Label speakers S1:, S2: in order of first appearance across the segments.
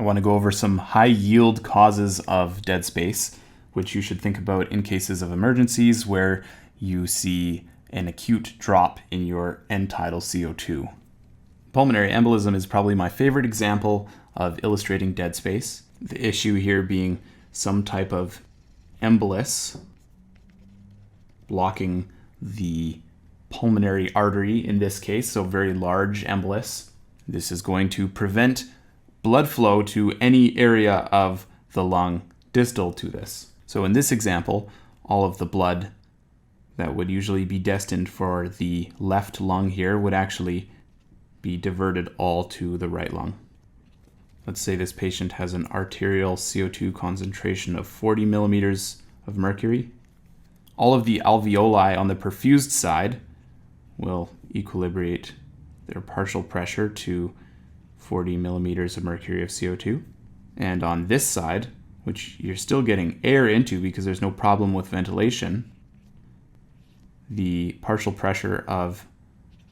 S1: I want to go over some high yield causes of dead space, which you should think about in cases of emergencies where you see an acute drop in your end-tidal CO2. Pulmonary embolism is probably my favorite example of illustrating dead space. The issue here being some type of embolus blocking the pulmonary artery in this case, so very large embolus. This is going to prevent blood flow to any area of the lung distal to this. So in this example, all of the blood that would usually be destined for the left lung here would actually be diverted all to the right lung. Let's say this patient has an arterial CO2 concentration of 40 millimeters of mercury. All of the alveoli on the perfused side will equilibrate their partial pressure to 40 millimeters of mercury of CO2. And on this side, which you're still getting air into because there's no problem with ventilation, the partial pressure of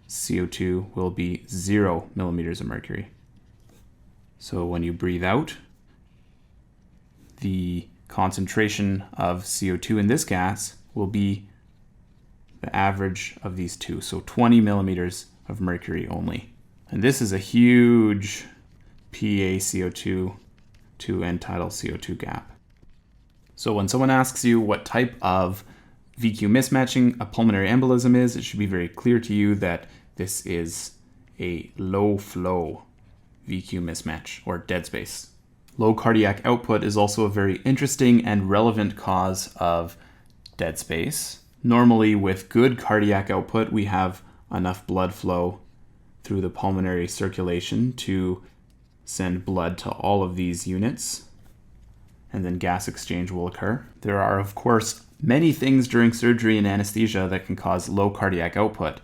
S1: CO2 will be 0 millimeters of mercury. So when you breathe out, the concentration of CO2 in this gas will be the average of these two, so 20 millimeters of mercury only. And this is a huge PaCO2 to end-tidal CO2 gap. So when someone asks you what type of VQ mismatching a pulmonary embolism is, it should be very clear to you that this is a low flow VQ mismatch or dead space. Low cardiac output is also a very interesting and relevant cause of dead space. Normally with good cardiac output, we have enough blood flow through the pulmonary circulation to send blood to all of these units, and then gas exchange will occur. There are, of course, many things during surgery and anesthesia that can cause low cardiac output.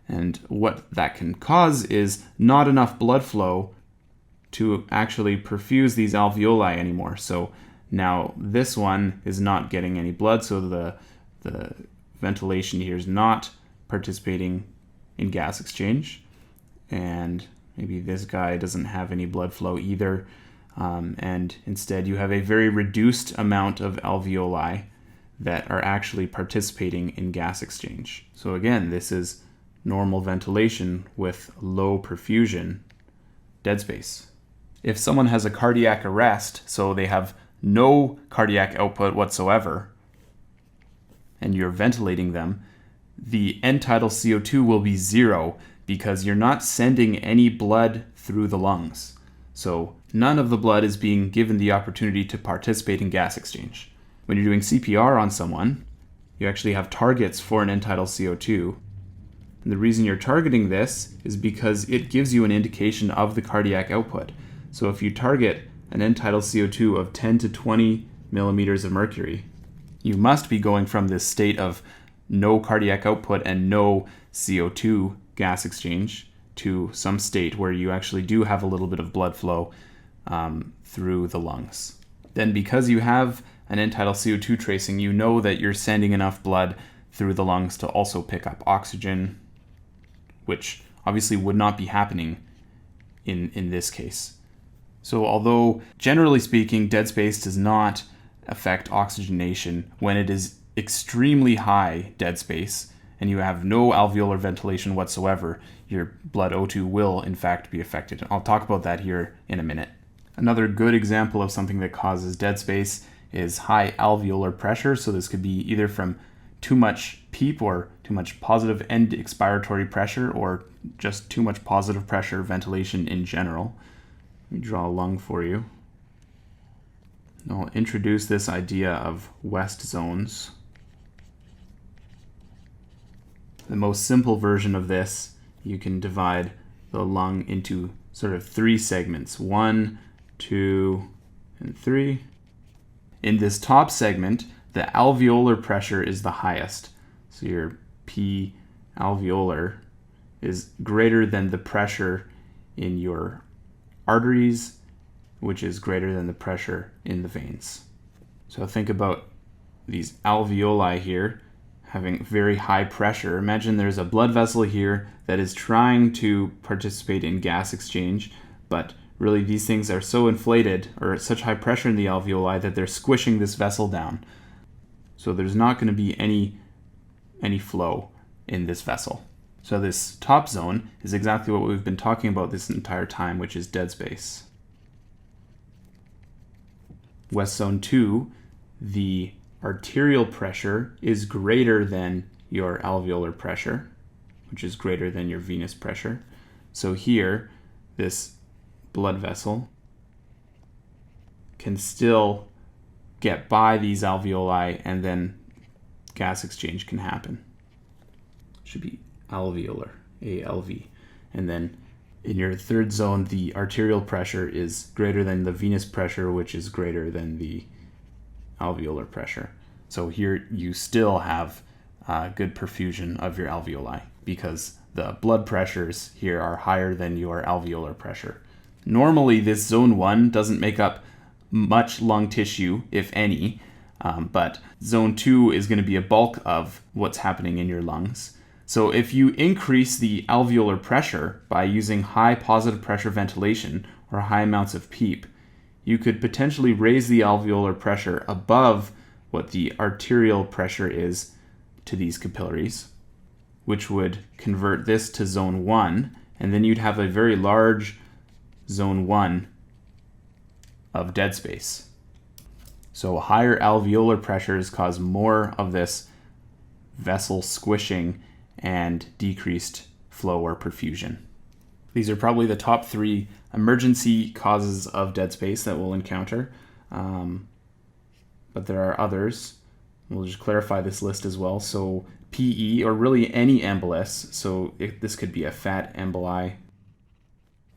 S1: And what that can cause is not enough blood flow to actually perfuse these alveoli anymore. So now this one is not getting any blood, so the ventilation here is not participating in gas exchange. And maybe this guy doesn't have any blood flow either. And instead you have a very reduced amount of alveoli that are actually participating in gas exchange. So again, this is normal ventilation with low perfusion, dead space. If someone has a cardiac arrest, so they have no cardiac output whatsoever, and you're ventilating them, the end-tidal CO2 will be 0 because you're not sending any blood through the lungs. So none of the blood is being given the opportunity to participate in gas exchange. When you're doing CPR on someone, you actually have targets for an end-tidal CO2. And the reason you're targeting this is because it gives you an indication of the cardiac output. So if you target an end-tidal CO2 of 10 to 20 millimeters of mercury, you must be going from this state of no cardiac output and no CO2 gas exchange to some state where you actually do have a little bit of blood flow through the lungs. Then because you have an end-tidal CO2 tracing, you know that you're sending enough blood through the lungs to also pick up oxygen, which obviously would not be happening in this case. So although generally speaking, dead space does not affect oxygenation when it is extremely high dead space and you have no alveolar ventilation whatsoever, your blood O2 will in fact be affected. I'll talk about that here in a minute. Another good example of something that causes dead space is high alveolar pressure. So this could be either from too much PEEP or too much positive end expiratory pressure, or just too much positive pressure ventilation in general. Let me draw a lung for you. I'll introduce this idea of West zones. The most simple version of this, you can divide the lung into sort of 3 segments, 1, 2, and 3. In this top segment, the alveolar pressure is the highest. So your P alveolar is greater than the pressure in your arteries, which is greater than the pressure in the veins. So think about these alveoli here having very high pressure. Imagine there's a blood vessel here that is trying to participate in gas exchange, but really these things are so inflated or at such high pressure in the alveoli that they're squishing this vessel down. So there's not going to be any flow in this vessel. So this top zone is exactly what we've been talking about this entire time, which is dead space. West zone 2, the arterial pressure is greater than your alveolar pressure, which is greater than your venous pressure. So here, this blood vessel can still get by these alveoli, and then gas exchange can happen. Should be alveolar, ALV. And then in your third zone, the arterial pressure is greater than the venous pressure, which is greater than the alveolar pressure. So here you still have good perfusion of your alveoli because the blood pressures here are higher than your alveolar pressure. Normally, this zone 1 doesn't make up much lung tissue, if any, but zone 2 is going to be a bulk of what's happening in your lungs. So if you increase the alveolar pressure by using high positive pressure ventilation or high amounts of PEEP, you could potentially raise the alveolar pressure above what the arterial pressure is to these capillaries, which would convert this to zone 1, and then you'd have a very large zone 1 of dead space. So higher alveolar pressures cause more of this vessel squishing and decreased flow or perfusion. These are probably the top 3 emergency causes of dead space that we'll encounter, but there are others. We'll just clarify this list as well. So PE, or really any embolus, so this could be a fat emboli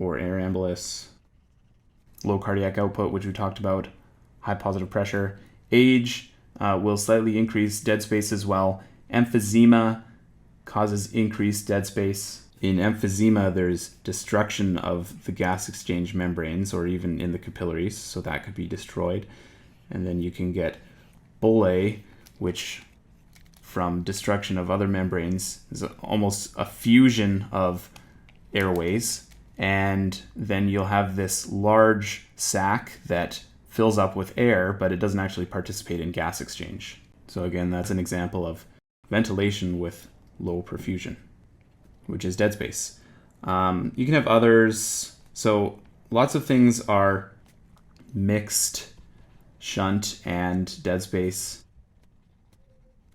S1: or air embolus, low cardiac output, which we talked about, high positive pressure. Age will slightly increase dead space as well. Emphysema causes increased dead space. In emphysema, there's destruction of the gas exchange membranes or even in the capillaries, so that could be destroyed. And then you can get bullae, which from destruction of other membranes is almost a fusion of airways. And then you'll have this large sac that fills up with air, but it doesn't actually participate in gas exchange. So again, that's an example of ventilation with low perfusion, which is dead space. You can have others. So lots of things are mixed shunt and dead space,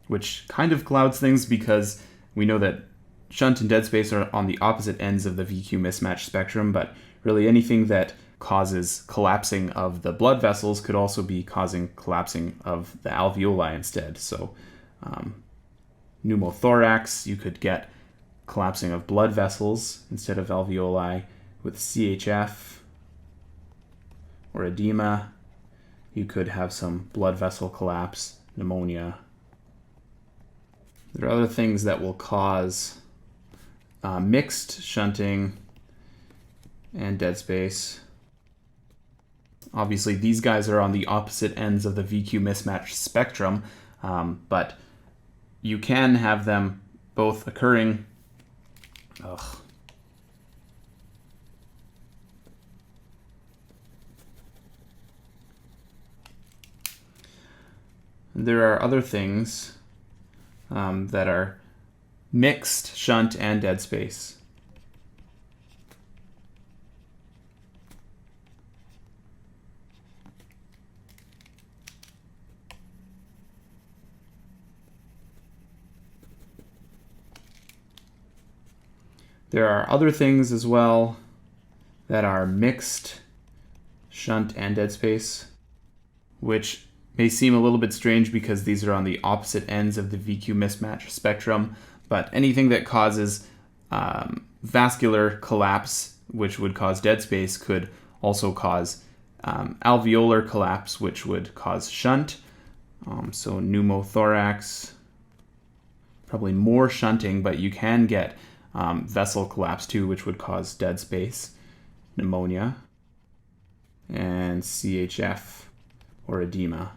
S1: which kind of clouds things because we know that shunt and dead space are on the opposite ends of the VQ mismatch spectrum, but really anything that causes collapsing of the blood vessels could also be causing collapsing of the alveoli instead. So pneumothorax, you could get collapsing of blood vessels instead of alveoli. With CHF or edema, you could have some blood vessel collapse, pneumonia. There are other things that will cause mixed shunting and dead space. Obviously, these guys are on the opposite ends of the VQ mismatch spectrum, but you can have them both occurring. There are other things that are mixed shunt and dead space. There are other things as well that are mixed shunt and dead space, which may seem a little bit strange because these are on the opposite ends of the VQ mismatch spectrum, but anything that causes vascular collapse, which would cause dead space, could also cause alveolar collapse, which would cause shunt. So pneumothorax, probably more shunting, but you can get vessel collapse too, which would cause dead space, pneumonia, and CHF or edema.